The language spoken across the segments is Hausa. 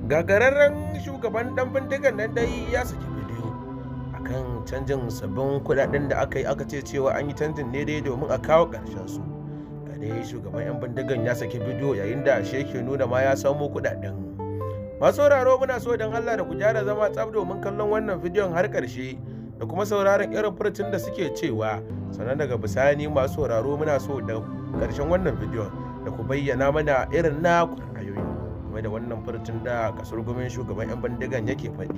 gagararren shugaban dan bindigan nan dai ya saki bidiyo akan canjin sabbin kudaden da aka yi, aka ce cewa an yi canjin ne dai domin a kawo karshen su. Ga dai shugaban yan bindigan ya saki bidiyo yayin da shi yake nuna ma ya samu kudaden. Masu sauraro muna so dan Allah da ku gyara zama tsaf domin kallon wannan bidiyon har karshe da kuma sauraron irin furcin da suke cewa, sannan daga bisani masu sauraro muna so da karshen wannan bidiyon da ku bayyana mana irin na ra'ayoyi game da wannan furcin da kasurgumin shugaban yan bindigan yake faɗi.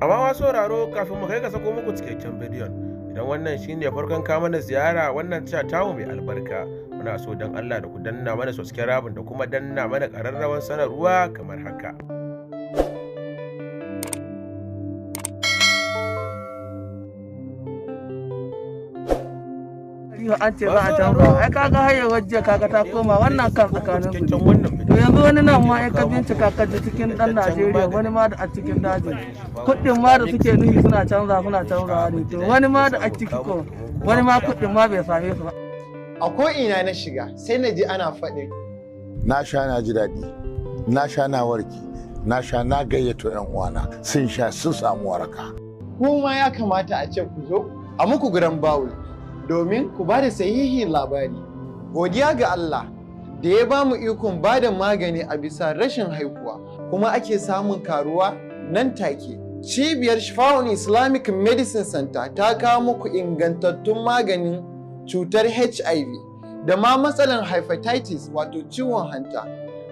Amma masu sauraro kafin mu kai ga sako muku cikakken bidiyon, idan wannan shine farkon ka mana ziyara wannan tasha tamu mai albarka, muna so dan Allah da ku danna mana subscribe da kuma danna mana ƙararrawar sanarwa kamar haka. An ce za a canza, ai kaga hayar waje kaga ta koma wannan kan tsakanin su. To yanzu wani nan ma ya ka bincika ka ji cikin dan Najeriya, wani ma da a cikin daji kuɗin ma da suke nufi suna canza ne. To wani ma da a ciki ko wani ma kuɗin ma bai same su ba. A ko ina na shiga sai na ji ana faɗin. Na sha na ji daɗi, na sha na warki, na sha na gayyato 'yan uwana sun sha sun samu waraka. Kuma ya kamata a ce ku zo a muku guran bawul domin ku ba da sahihin labari. Godiya ga Allah da ya ba mu ikon ba da magani a bisa rashin haihuwa kuma ake samun karuwa nan take. Cibiyar Shifa'un Islamic Medicine Center ta kawo muku ingantattun maganin cutar HIV da ma matsalar hepatitis wato ciwon hanta.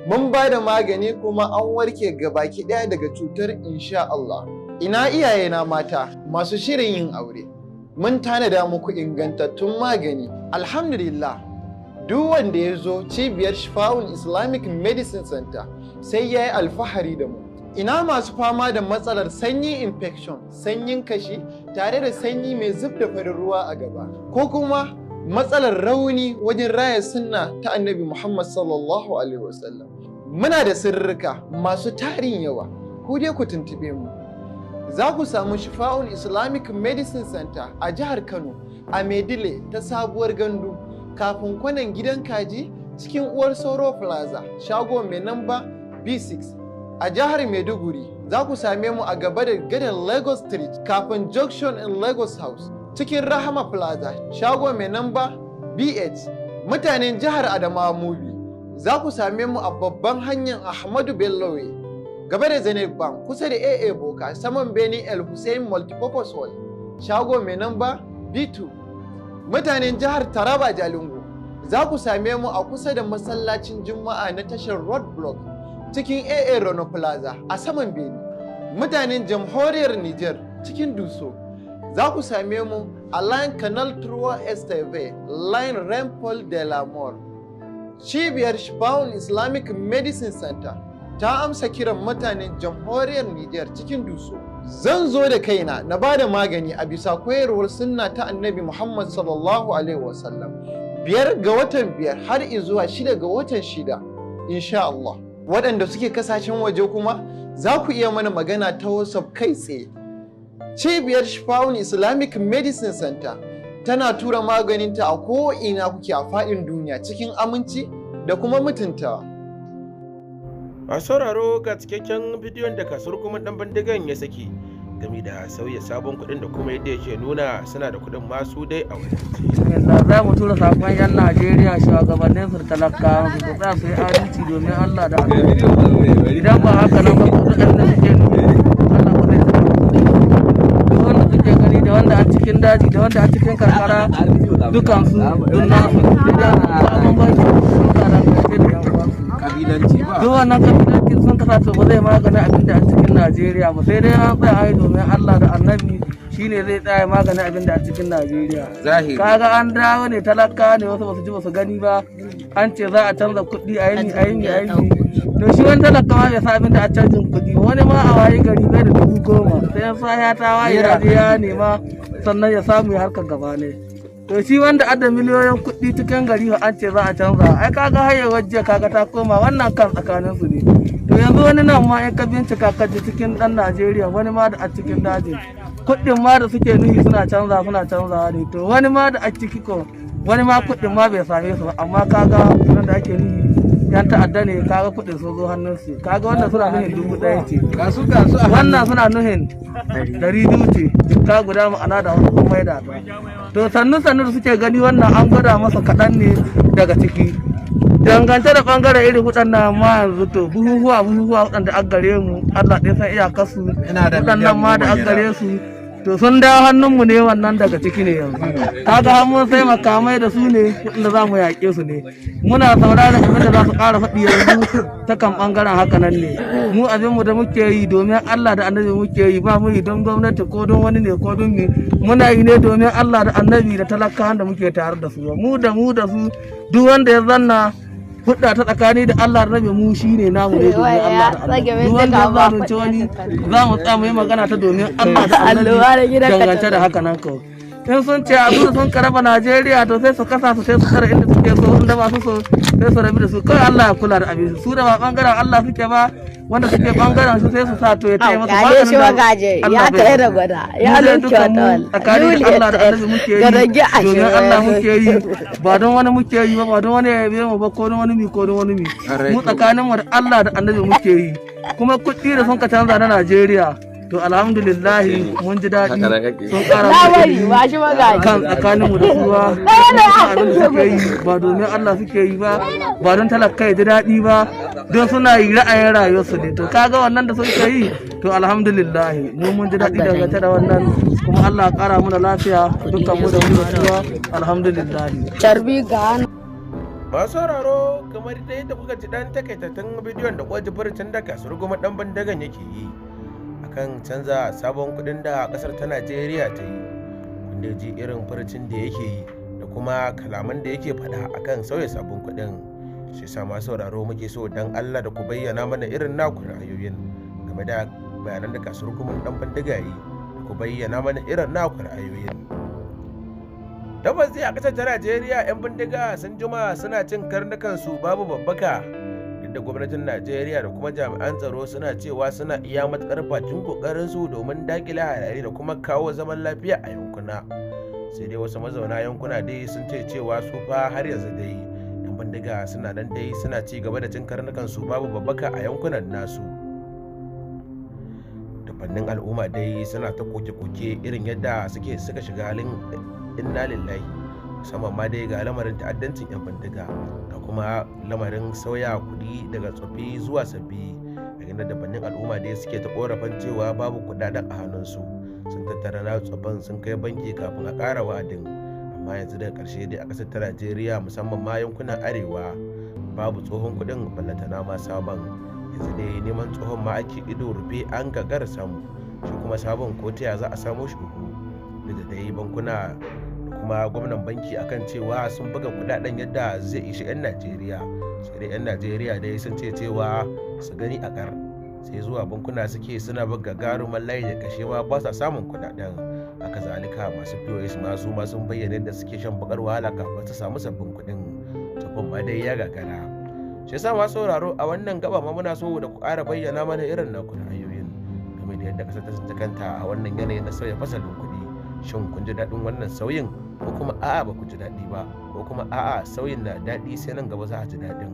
Mun ba da magani kuma an warke gabaki ɗaya daga cutar insha Allah. Ina iyayena mata masu shirin yin aure. Mun tanada muku ingantattun magani. Alhamdulillah, duk wanda ya zo cibiyar Shifa'un Islamic Medicine Center sai ya yi alfahari da mu. Ina masu fama da matsalar sanyi infection, sanyin kashi tare da sanyi mai zub da farin ruwa a gaba, ko kuma matsalar rauni wajen raya sunna ta Annabi Muhammad sallallahu alaihi wasallam. Muna da sirrika masu tarin yawa, ku dai ku tuntube mu. Za ku samu Shifa'un Islamic Medicine Center a jihar Kano, a Medile ta sabuwar gandu, kafin kwanan gidan kaji cikin Uwar Sauro Plaza, shago mai namba B6. A jihar Maiduguri za ku same mu a gaba da gadon Lagos Street kafin Junction in Lagos House, cikin Rahama Plaza, shago mai namba B8. Mutanen jihar Adamawa Mubi za ku same mu a babban hanyar Ahmadu Bello gaba da Zenith Bank kusa da AA Boka, saman Beni El Hussein Multipurpose Hall, shago mai namba B2. Mutanen jihar Taraba Jalingo za ku same mu a kusa da masallacin Juma'a na tashar Road Block cikin AA Rono Plaza a saman Beni. Mutanen jamhuriyar Niger cikin Duso za ku same mu a Line Canal Trois Esteve, Line Rempol de la Mort. Cibiyar Shifa'un Islamic Medicine Center ta amsa kiran mutanen jamhuriyar Nijar cikin Duso. Zan zo da kaina na ba da magani a bisa koyarwar sunna ta Annabi Muhammad sallallahu alaihi wasallam. 5 ga watan 5 har zuwa 6 ga watan 6 insha Allah. Waɗanda suke kasashen waje kuma za ku iya mana magana ta WhatsApp kai tsaye. Cibiyar Shifa'un Islamic Medicine Center tana tura maganinta a ko'ina kuke a faɗin duniya cikin aminci da kuma mutuntawa. Masu sauraro ga cikakken bidiyon da kasuwar kuma dan bindigan ya saki game da sauya sabon kuɗin da kuma yadda yake nuna suna da kuɗin masu dai a wajen. Za mu tura sakon 'yan Najeriya shugabannin su talakawa su tsaya su yi adalci domin Allah da Annabi. Idan ba haka nan ba kuɗin da suke nufi Allah ba zai tsaya. Duk wanda suke gani da wanda a cikin daji da wanda a cikin karkara dukansu don nasu idan abin ba shi sun tsara karshe da yan uwansu. Duk wannan kabilancin sun kasa to ba zai magana abin da a cikin Najeriya ba, sai dai an tsaya ai domin Allah da Annabi shine zai tsaya magana abin da a cikin Najeriya. Kaga an dawo ne talaka ne wasu basu ji basu gani ba, an ce za a canza kuɗi a yi to shi wani talaka ma bai sa abin da a canjin kuɗi, wani ma a waye gari bai da 10,000 sai ya sa ya ta waye ya je ya nema sannan ya samu ya harkar gaba ne. To shi wanda adda miliyoyin kuɗi cikin gari an ce za a canza, ai kaga hayar waje kaga ta koma wannan kan tsakanin su ne. To yanzu wani nan ma ya ka bincika ka ji cikin dan Najeriya, wani ma da a cikin daji kuɗin ma da suke nufi suna canzawa ne. To wani ma da a ciki ko wani ma kuɗin ma bai same su ba, amma kaga nan da ake nufi yan ta'adda ne kaga kuɗin sun zo hannunsu kaga wannan suna nuhin 1000 ce wannan suna nuhin 200 ce ka guda ma'ana da wasu sun maida ta to sannu da suke gani wannan an gwada masa kaɗan ne daga ciki dangance da bangaren irin waɗannan ma yanzu to buhuhuwa waɗanda an gare mu Allah ɗaya san iyakarsu waɗannan ma da an gare su to sun dawo hannunmu ne wannan daga ciki ne yanzu kaga har mun sai makamai da su ne waɗanda za mu yaƙe su ne muna sauraron abin da za su ƙara faɗi yanzu ta kan ɓangaren haka nan ne mu abinmu da muke yi domin Allah da annabi muke yi ba mu yi don gwamnati ko don wani ne ko don me muna yi ne domin Allah da annabi da talakawan da muke tare da su mu da su duk wanda ya zanna hudda ta tsakani da Allah rabe mu shine namu ne domin Allah da Allah duk wanda ya zalunci wani za mu tsaya mu yi magana ta domin Allah da Allah dangance da haka nan kawai in sun ce abu sun karaba Najeriya to sai su kasa su sai su kara inda suke so inda ba su so sai su rabi da su kawai Allah ya kula da abin su da ba bangaren Allah suke ba wanda suke bangaren su sai su sa to ya taya masa maganin shi magaje ya tsaye da gwada ya lunke wata wala tsakanin Allah da Annabi muke yi domin Allah muke yi ba don wani muke yi ba don wani ya biye mu ba ko don wani mi ko don wani mi mu tsakanin mu da Allah da Annabi muke yi kuma kuɗi da sun ka canza na Najeriya to alhamdulillah mun ji daɗi sun ƙara kan tsakanin mu da suwa abin da suke yi ba domin Allah suke yi ba don talaka ya ji daɗi ba don suna yi ra'ayin rayuwarsu ne to kaga wannan da suke yi to alhamdulillah mun ji daɗi dangane da wannan kuma Allah ƙara mana lafiya dukkan mu da mu da suwa alhamdulillah carbi ga masu sauraro kamar dai da kuka ji dan takaitattun bidiyon da kwaji furucin da kasuwar goma dan bandagan yake yi kan canza sabon kudin da kasar ta Najeriya ta yi wanda ji irin furucin da yake yi da kuma kalaman da yake faɗa akan sauya sabon kudin shi sa masu sauraro muke so dan Allah da ku bayyana mana irin naku ra'ayoyin game da bayanan da kasuwar kuma dan bandiga yi da ku bayyana mana irin naku ra'ayoyin tabbas dai a kasar ta Najeriya yan bindiga sun juma suna cin karnukan su babu babbaka da gwamnatin Najeriya da kuma jami'an tsaro suna cewa suna iya matukar bakin kokarin su domin dakile harare da kuma kawo zaman lafiya a yankuna sai dai wasu mazauna yankuna dai sun ce cewa su fa har yanzu dai yan bindiga suna nan dai suna ci gaba da cin karnukan su babu babbaka a yankunan nasu dubannin al'umma dai suna ta koke-koke irin yadda suka shiga halin inna lillahi musamman ma dai ga lamarin ta'addancin yan bindiga da kuma lamarin sauya kuɗi daga tsoffi zuwa sabbi daga dabannin al'umma dai suke ta korafin cewa babu kuɗaɗen a hannunsu sun tattara na tsoffin sun kai banki kafin a ƙara wa'adin amma yanzu daga ƙarshe dai a ƙasar ta Najeriya musamman ma yankunan arewa babu tsohon kuɗin ballantana ma sabon yanzu dai neman tsohon ma ake ido rufe an gagara samu shi kuma sabon ko ta za a samo shi da dai bankuna kuma gwamnan banki akan cewa sun buga kudaden yadda zai ishi 'yan Najeriya sai dai 'yan Najeriya dai sun ce cewa su gani a kar sai zuwa bankuna suke suna buga garuman layi da kashe ma ba sa samun kudaden haka zalika masu POS masu ma sun bayyana da suke shan bakar wahala kafin su samu sabbin kudin tufin ma dai ya gagara shi yasa masu sauraro a wannan gaba ma muna so da ku ƙara bayyana mana irin naku ra'ayoyin game da yadda kasar ta kanta a wannan yanayin na sauya fasalin kuɗi shin kun ji daɗin wannan sauyin ko kuma a'a ba ku ji daɗi ba ko kuma a'a sauyin na daɗi sai nan gaba za a ji daɗin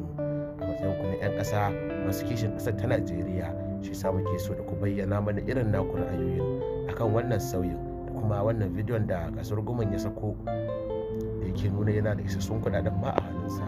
a matsayin ku na 'yan ƙasa masu kishin ƙasar ta Najeriya shi sa muke so da ku bayyana mana irin naku ra'ayoyin akan wannan sauyin da kuma wannan bidiyon da kasuwar guman ya sako da yake nuna yana da isassun kuɗaɗen ma a hannunsa.